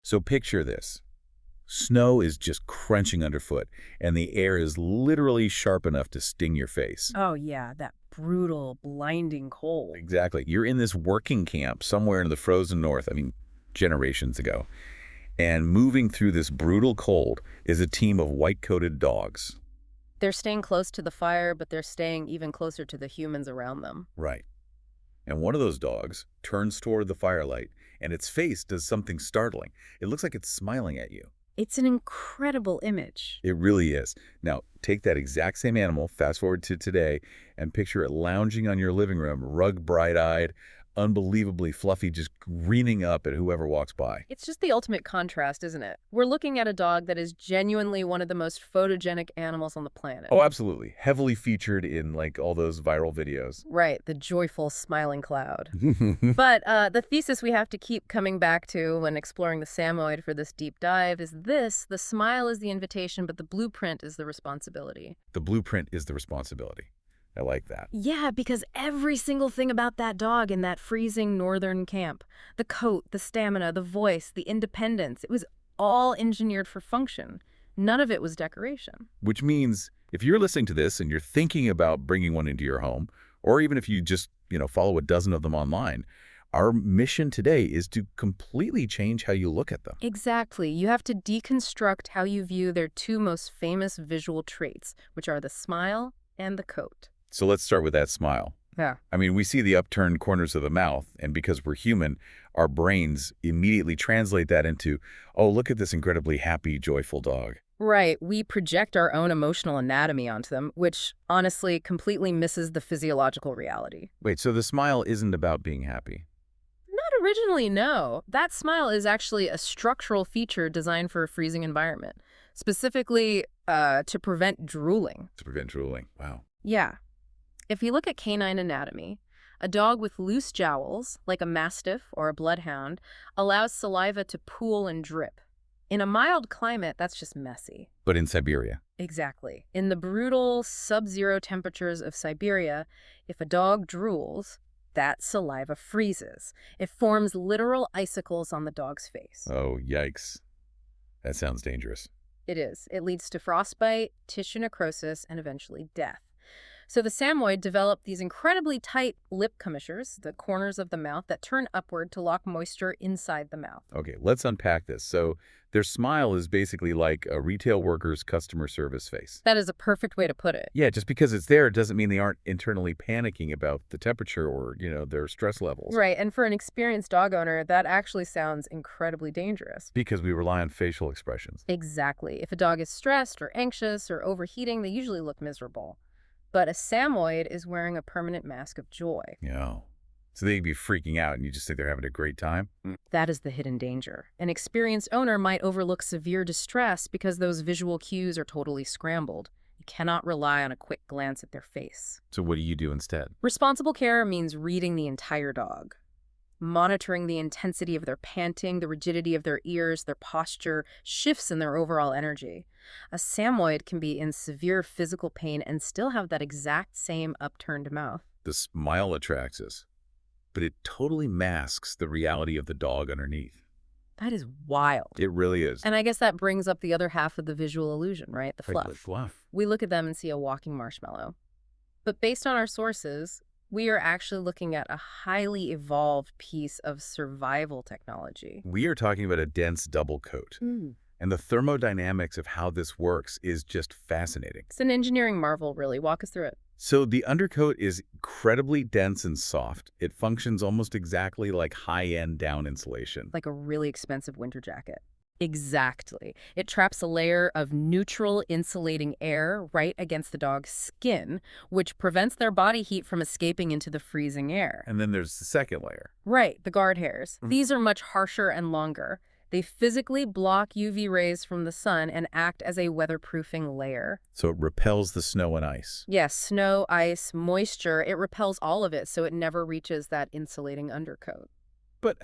So picture this. Snow is just crunching underfoot, and the air is literally sharp enough to sting your face. Oh, yeah, that brutal, blinding cold. Exactly. You're in this working camp somewhere in the frozen north, I mean, generations ago. And moving through this brutal cold is a team of white-coated dogs. They're staying close to the fire, but they're staying even closer to the humans around them. Right. And one of those dogs turns toward the firelight, and its face does something startling. It looks like it's smiling at you. It's an incredible image. It really is. Now, take that exact same animal, fast forward to today, and picture it lounging on your living room, rug bright-eyed, unbelievably fluffy, just greening up at whoever walks by. It's just the ultimate contrast, isn't it? We're looking at a dog that is genuinely one of the most photogenic animals on the planet. Oh, absolutely. Heavily featured in, like, all those viral videos. Right, the joyful, smiling cloud. But the thesis we have to keep coming back to when exploring the Samoyed for this deep dive is this: the smile is the invitation, but the blueprint is the responsibility. The blueprint is the responsibility. I like that. Yeah, because every single thing about that dog in that freezing northern camp, the coat, the stamina, the voice, the independence, it was all engineered for function. None of it was decoration. Which means if you're listening to this and you're thinking about bringing one into your home, or even if you just, follow a dozen of them online, our mission today is to completely change how you look at them. Exactly. You have to deconstruct how you view their two most famous visual traits, which are the smile and the coat. So let's start with that smile. Yeah. I mean, we see the upturned corners of the mouth, and because we're human, our brains immediately translate that into, oh, look at this incredibly happy, joyful dog. Right. We project our own emotional anatomy onto them, which honestly completely misses the physiological reality. Wait, so the smile isn't about being happy? Not originally, no. That smile is actually a structural feature designed for a freezing environment, specifically to prevent drooling. To prevent drooling. Wow. Yeah. If you look at canine anatomy, a dog with loose jowls, like a mastiff or a bloodhound, allows saliva to pool and drip. In a mild climate, that's just messy. But in Siberia? Exactly. In the brutal sub-zero temperatures of Siberia, if a dog drools, that saliva freezes. It forms literal icicles on the dog's face. Oh, yikes. That sounds dangerous. It is. It leads to frostbite, tissue necrosis, and eventually death. So the Samoyed developed these incredibly tight lip commissures, the corners of the mouth that turn upward to lock moisture inside the mouth. Okay, let's unpack this. So their smile is basically like a retail worker's customer service face. That is a perfect way to put it. Yeah, just because it's there doesn't mean they aren't internally panicking about the temperature or, their stress levels. Right, and for an experienced dog owner, that actually sounds incredibly dangerous. Because we rely on facial expressions. Exactly. If a dog is stressed or anxious or overheating, they usually look miserable. But a Samoyed is wearing a permanent mask of joy. Yeah. So they'd be freaking out and you just think they're having a great time? That is the hidden danger. An experienced owner might overlook severe distress because those visual cues are totally scrambled. You cannot rely on a quick glance at their face. So what do you do instead? Responsible care means reading the entire dog. Monitoring the intensity of their panting, the rigidity of their ears, their posture, shifts in their overall energy. A Samoyed can be in severe physical pain and still have that exact same upturned mouth. The smile attracts us, but it totally masks the reality of the dog underneath. That is wild. It really is. And I guess that brings up the other half of the visual illusion, right? The fluff. The fluff. We look at them and see a walking marshmallow. But based on our sources, we are actually looking at a highly evolved piece of survival technology. We are talking about a dense double coat. And the thermodynamics of how this works is just fascinating. It's an engineering marvel, really. Walk us through it. So the undercoat is incredibly dense and soft. It functions almost exactly like high-end down insulation. Like a really expensive winter jacket. Exactly. It traps a layer of neutral insulating air right against the dog's skin, which prevents their body heat from escaping into the freezing air. And then there's the second layer. Right, the guard hairs. These are much harsher and longer. They physically block UV rays from the sun and act as a weatherproofing layer. So it repels the snow and ice. Yes, snow, ice, moisture, it repels all of it so it never reaches that insulating undercoat. But,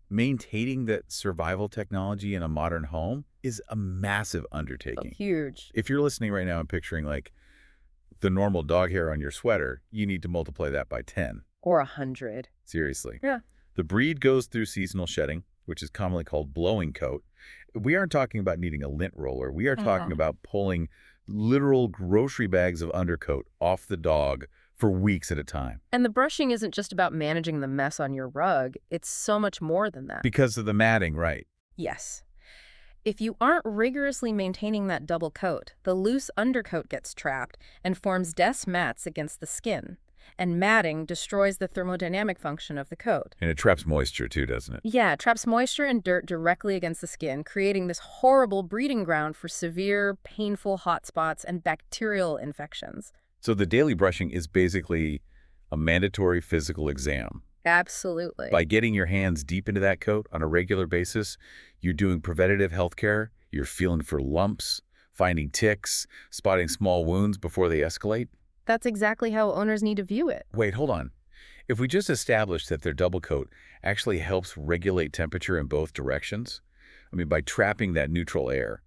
maintaining that survival technology in a modern home is a massive undertaking. Huge. If you're listening right now and picturing, like, the normal dog hair on your sweater, you need to multiply that by 10. Or 100. Seriously. Yeah. The breed goes through seasonal shedding. which is commonly called blowing coat, we aren't talking about needing a lint roller. We are talking Oh. about pulling literal grocery bags of undercoat off the dog for weeks at a time. And the brushing isn't just about managing the mess on your rug. It's so much more than that. Because of the matting, right? Yes. If you aren't rigorously maintaining that double coat, the loose undercoat gets trapped and forms dense mats against the skin. And matting destroys the thermodynamic function of the coat. And it traps moisture too, doesn't it? Yeah, it traps moisture and dirt directly against the skin, creating this horrible breeding ground for severe, painful hot spots and bacterial infections. So the daily brushing is basically a mandatory physical exam. Absolutely. By getting your hands deep into that coat on a regular basis, you're doing preventative health care, you're feeling for lumps, finding ticks, spotting small wounds before they escalate. That's exactly how owners need to view it. Wait, hold on. If we just established that their double coat actually helps regulate temperature in both directions, by trapping that neutral air,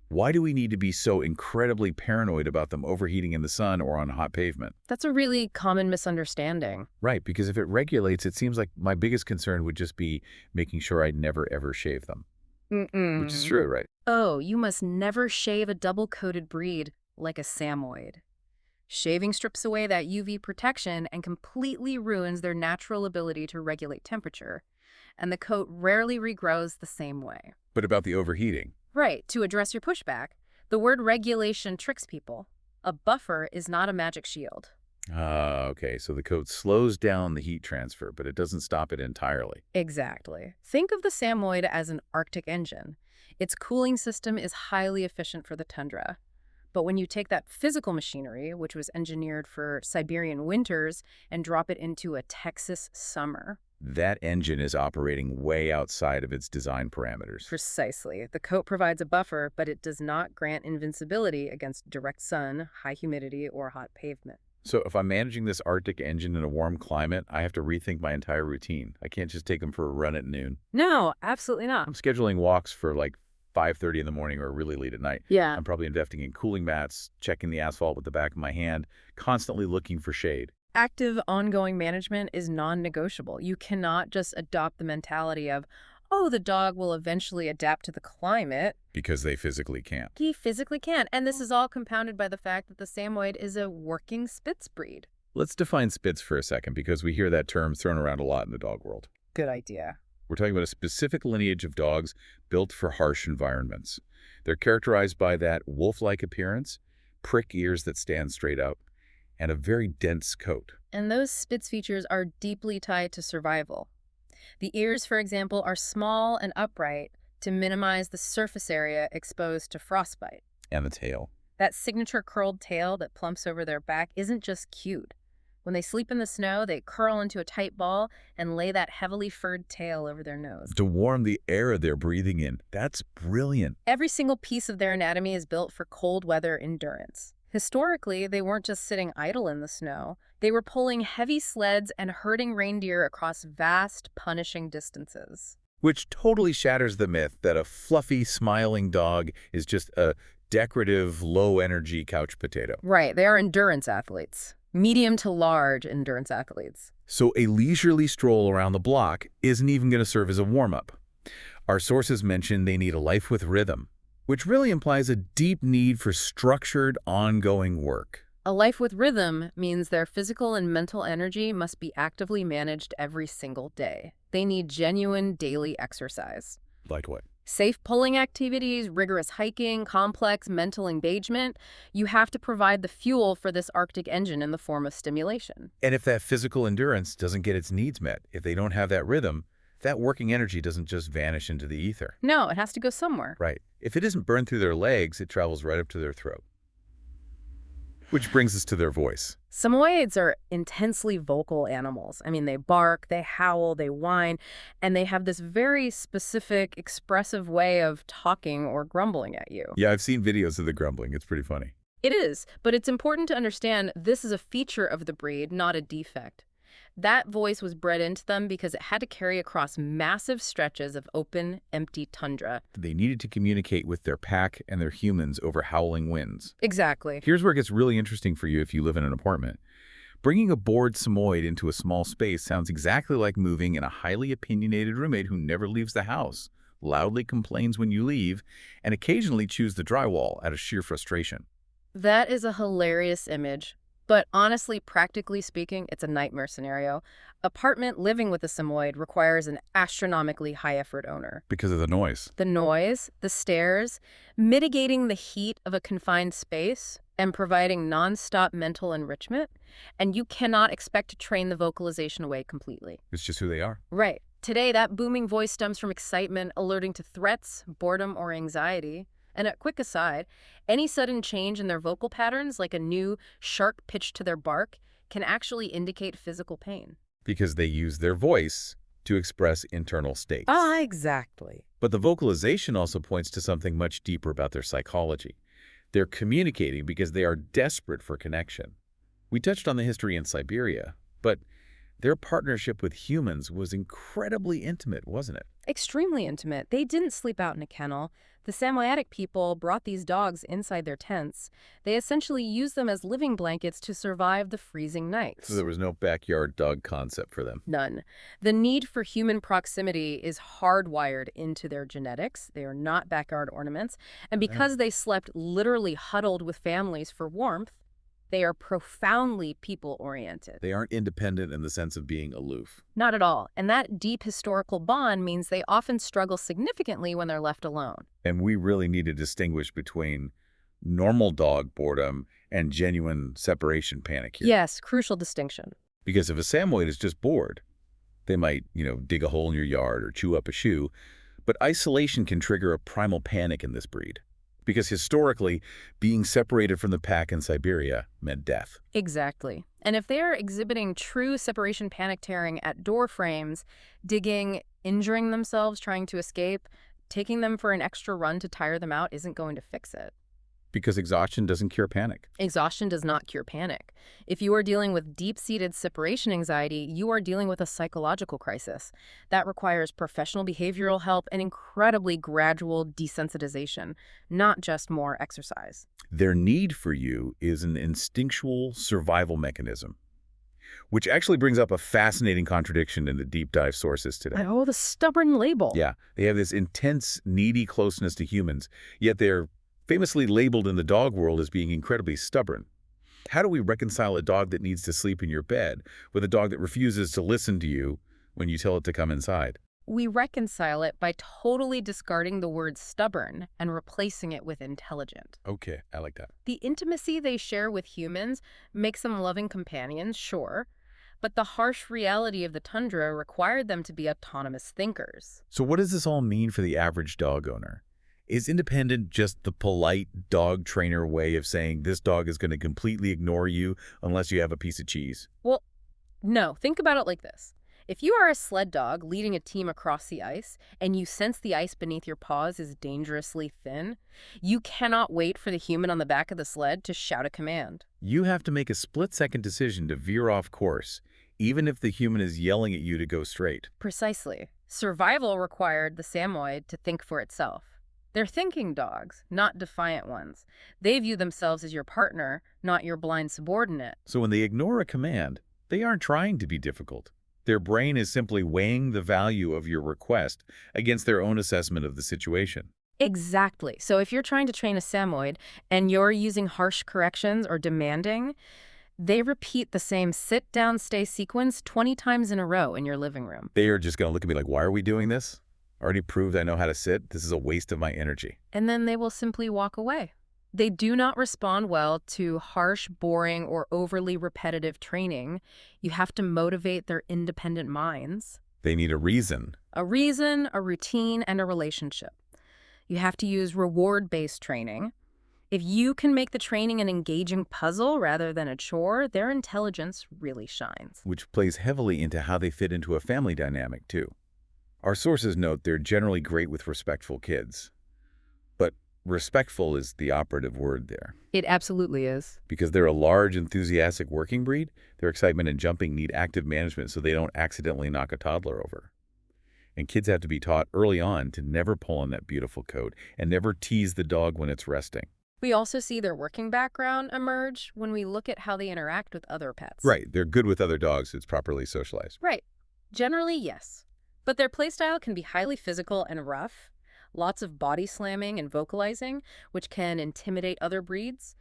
why do we need to be so incredibly paranoid about them overheating in the sun or on hot pavement? That's a really common misunderstanding. Right, because if it regulates, it seems like my biggest concern would just be making sure I never ever shave them. Which is true, right? Oh, you must never shave a double-coated breed like a Samoyed. Shaving strips away that UV protection and completely ruins their natural ability to regulate temperature. And the coat rarely regrows the same way. But about the overheating. Right, to address your pushback, the word regulation tricks people. A buffer is not a magic shield. Okay, so the coat slows down the heat transfer, but it doesn't stop it entirely. Exactly. Think of the Samoyed as an Arctic engine. Its cooling system is highly efficient for the tundra. But when you take that physical machinery, which was engineered for Siberian winters, and drop it into a Texas summer. That engine is operating way outside of its design parameters. Precisely. The coat provides a buffer, but it does not grant invincibility against direct sun, high humidity, or hot pavement. So if I'm managing this Arctic engine in a warm climate, I have to rethink my entire routine. I can't just take them for a run at noon. No, absolutely not. I'm scheduling walks for like 5:30 in the morning or really late at night. Yeah. I'm probably investing in cooling mats, checking the asphalt with the back of my hand, constantly looking for shade. Active, ongoing management is non-negotiable. You cannot just adopt the mentality of, oh, the dog will eventually adapt to the climate. Because they physically can't. He physically can't. And this is all compounded by the fact that the Samoyed is a working Spitz breed. Let's define Spitz for a second because we hear that term thrown around a lot in the dog world. Good idea. We're talking about a specific lineage of dogs built for harsh environments. They're characterized by that wolf-like appearance, prick ears that stand straight up, and a very dense coat. And those Spitz features are deeply tied to survival. The ears, for example, are small and upright to minimize the surface area exposed to frostbite. And the tail. That signature curled tail that plumps over their back isn't just cute. When they sleep in the snow, they curl into a tight ball and lay that heavily furred tail over their nose. To warm the air they're breathing in. That's brilliant. Every single piece of their anatomy is built for cold weather endurance. Historically, they weren't just sitting idle in the snow. They were pulling heavy sleds and herding reindeer across vast, punishing distances. Which totally shatters the myth that a fluffy, smiling dog is just a decorative, low-energy couch potato. Right, they are endurance athletes. Medium to large endurance athletes. So a leisurely stroll around the block isn't even going to serve as a warm-up. Our sources mention they need a life with rhythm, which really implies a deep need for structured, ongoing work. A life with rhythm means their physical and mental energy must be actively managed every single day. They need genuine daily exercise. Like what? Safe pulling activities, rigorous hiking, complex mental engagement. You have to provide the fuel for this Arctic engine in the form of stimulation. And if that physical endurance doesn't get its needs met, if they don't have that rhythm, that working energy doesn't just vanish into the ether. No, it has to go somewhere. Right. If it isn't burned through their legs, it travels right up to their throat. Which brings us to their voice. Samoyeds are intensely vocal animals. They bark, they howl, they whine, and they have this very specific, expressive way of talking or grumbling at you. Yeah, I've seen videos of the grumbling. It's pretty funny. It is, but it's important to understand this is a feature of the breed, not a defect. That voice was bred into them because it had to carry across massive stretches of open, empty tundra. They needed to communicate with their pack and their humans over howling winds. Exactly. Here's where it gets really interesting for you if you live in an apartment. Bringing a bored Samoyed into a small space sounds exactly like moving in a highly opinionated roommate who never leaves the house, loudly complains when you leave, and occasionally chews the drywall out of sheer frustration. That is a hilarious image. But honestly, practically speaking, it's a nightmare scenario. Apartment living with a Samoyed requires an astronomically high-effort owner. Because of the noise. The noise, the stairs, mitigating the heat of a confined space, and providing nonstop mental enrichment. And you cannot expect to train the vocalization away completely. It's just who they are. Right. Today, that booming voice stems from excitement, alerting to threats, boredom, or anxiety. And a quick aside, any sudden change in their vocal patterns, like a new, sharp pitch to their bark, can actually indicate physical pain. Because they use their voice to express internal states. Exactly. But the vocalization also points to something much deeper about their psychology. They're communicating because they are desperate for connection. We touched on the history in Siberia, but their partnership with humans was incredibly intimate, wasn't it? Extremely intimate. They didn't sleep out in a kennel. The Samoyedic people brought these dogs inside their tents. They essentially used them as living blankets to survive the freezing nights. So there was no backyard dog concept for them. None. The need for human proximity is hardwired into their genetics. They are not backyard ornaments. And because they slept literally huddled with families for warmth, they are profoundly people-oriented. They aren't independent in the sense of being aloof. Not at all. And that deep historical bond means they often struggle significantly when they're left alone. And we really need to distinguish between normal dog boredom and genuine separation panic here. Yes, crucial distinction. Because if a Samoyed is just bored, they might, dig a hole in your yard or chew up a shoe. But isolation can trigger a primal panic in this breed. Because historically, being separated from the pack in Siberia meant death. Exactly. And if they're exhibiting true separation panic tearing at door frames, digging, injuring themselves, trying to escape, taking them for an extra run to tire them out isn't going to fix it. Because exhaustion doesn't cure panic. Exhaustion does not cure panic. If you are dealing with deep-seated separation anxiety, you are dealing with a psychological crisis. That requires professional behavioral help and incredibly gradual desensitization, not just more exercise. Their need for you is an instinctual survival mechanism, which actually brings up a fascinating contradiction in the deep dive sources today. Oh, the stubborn label. Yeah, they have this intense, needy closeness to humans, yet they're famously labeled in the dog world as being incredibly stubborn. How do we reconcile a dog that needs to sleep in your bed with a dog that refuses to listen to you when you tell it to come inside? We reconcile it by totally discarding the word stubborn and replacing it with intelligent. Okay, I like that. The intimacy they share with humans makes them loving companions, sure, but the harsh reality of the tundra required them to be autonomous thinkers. So what does this all mean for the average dog owner? Is independent just the polite dog trainer way of saying this dog is going to completely ignore you unless you have a piece of cheese? Well, no. Think about it like this. If you are a sled dog leading a team across the ice and you sense the ice beneath your paws is dangerously thin, you cannot wait for the human on the back of the sled to shout a command. You have to make a split-second decision to veer off course, even if the human is yelling at you to go straight. Precisely. Survival required the Samoyed to think for itself. They're thinking dogs, not defiant ones. They view themselves as your partner, not your blind subordinate. So when they ignore a command, they aren't trying to be difficult. Their brain is simply weighing the value of your request against their own assessment of the situation. Exactly. So if you're trying to train a Samoyed and you're using harsh corrections or demanding, they repeat the same sit down, stay sequence 20 times in a row in your living room. They are just going to look at me like, why are we doing this? Already proved I know how to sit. This is a waste of my energy. And then they will simply walk away. They do not respond well to harsh, boring, or overly repetitive training. You have to motivate their independent minds. They need a reason. A reason, a routine, and a relationship. You have to use reward-based training. If you can make the training an engaging puzzle rather than a chore, their intelligence really shines. Which plays heavily into how they fit into a family dynamic, too. Our sources note they're generally great with respectful kids. But respectful is the operative word there. It absolutely is. Because they're a large, enthusiastic working breed, their excitement and jumping need active management so they don't accidentally knock a toddler over. And kids have to be taught early on to never pull on that beautiful coat and never tease the dog when it's resting. We also see their working background emerge when we look at how they interact with other pets. Right, they're good with other dogs. It's properly socialized. Right. Generally, yes. But their playstyle can be highly physical and rough. Lots of body slamming and vocalizing, which can intimidate other breeds.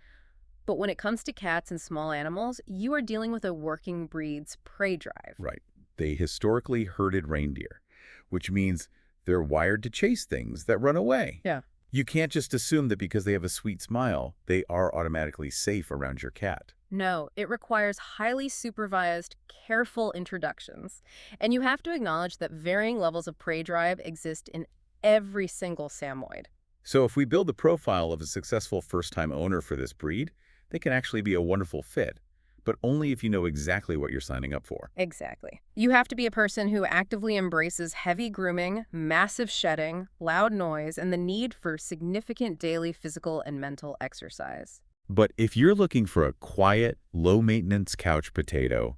But when it comes to cats and small animals, you are dealing with a working breed's prey drive. Right. They historically herded reindeer, which means they're wired to chase things that run away. Yeah. You can't just assume that because they have a sweet smile, they are automatically safe around your cat. No, it requires highly supervised, careful introductions. And you have to acknowledge that varying levels of prey drive exist in every single Samoyed. So if we build the profile of a successful first-time owner for this breed, they can actually be a wonderful fit, but only if you know exactly what you're signing up for. Exactly. You have to be a person who actively embraces heavy grooming, massive shedding, loud noise, and the need for significant daily physical and mental exercise. But if you're looking for a quiet, low-maintenance couch potato,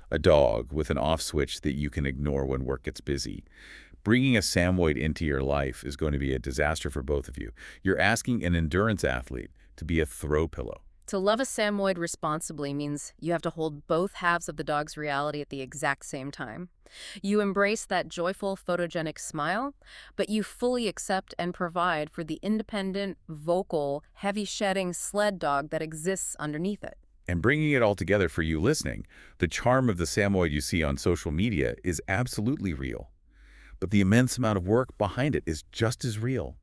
a dog with an off switch that you can ignore when work gets busy, bringing a Samoyed into your life is going to be a disaster for both of you. You're asking an endurance athlete to be a throw pillow. To love a Samoyed responsibly means you have to hold both halves of the dog's reality at the exact same time. You embrace that joyful, photogenic smile, but you fully accept and provide for the independent, vocal, heavy-shedding sled dog that exists underneath it. And bringing it all together for you listening, the charm of the Samoyed you see on social media is absolutely real. But the immense amount of work behind it is just as real.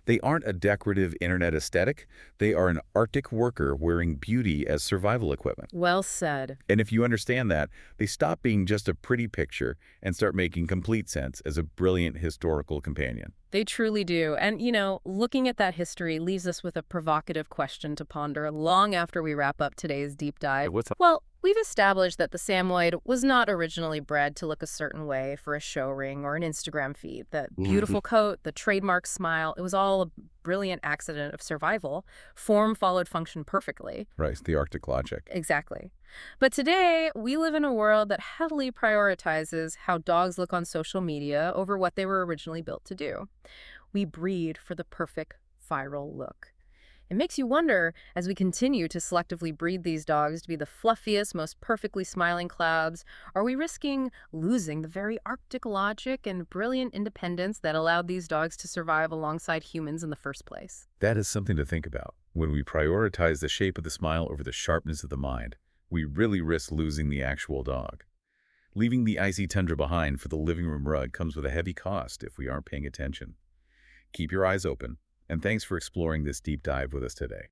They aren't a decorative internet aesthetic. They are an Arctic worker wearing beauty as survival equipment. Well said. And if you understand that, they stop being just a pretty picture and start making complete sense as a brilliant historical companion. They truly do. And, looking at that history leaves us with a provocative question to ponder long after we wrap up today's deep dive. What's up? Well, we've established that the Samoyed was not originally bred to look a certain way for a show ring or an Instagram feed. That beautiful coat, the trademark smile, it was all a brilliant accident of survival. Form followed function perfectly. Right, the Arctic logic. Exactly. But today, we live in a world that heavily prioritizes how dogs look on social media over what they were originally built to do. We breed for the perfect viral look. It makes you wonder, as we continue to selectively breed these dogs to be the fluffiest, most perfectly smiling clouds, are we risking losing the very Arctic logic and brilliant independence that allowed these dogs to survive alongside humans in the first place? That is something to think about. When we prioritize the shape of the smile over the sharpness of the mind, we really risk losing the actual dog. Leaving the icy tundra behind for the living room rug comes with a heavy cost if we aren't paying attention. Keep your eyes open, and thanks for exploring this deep dive with us today.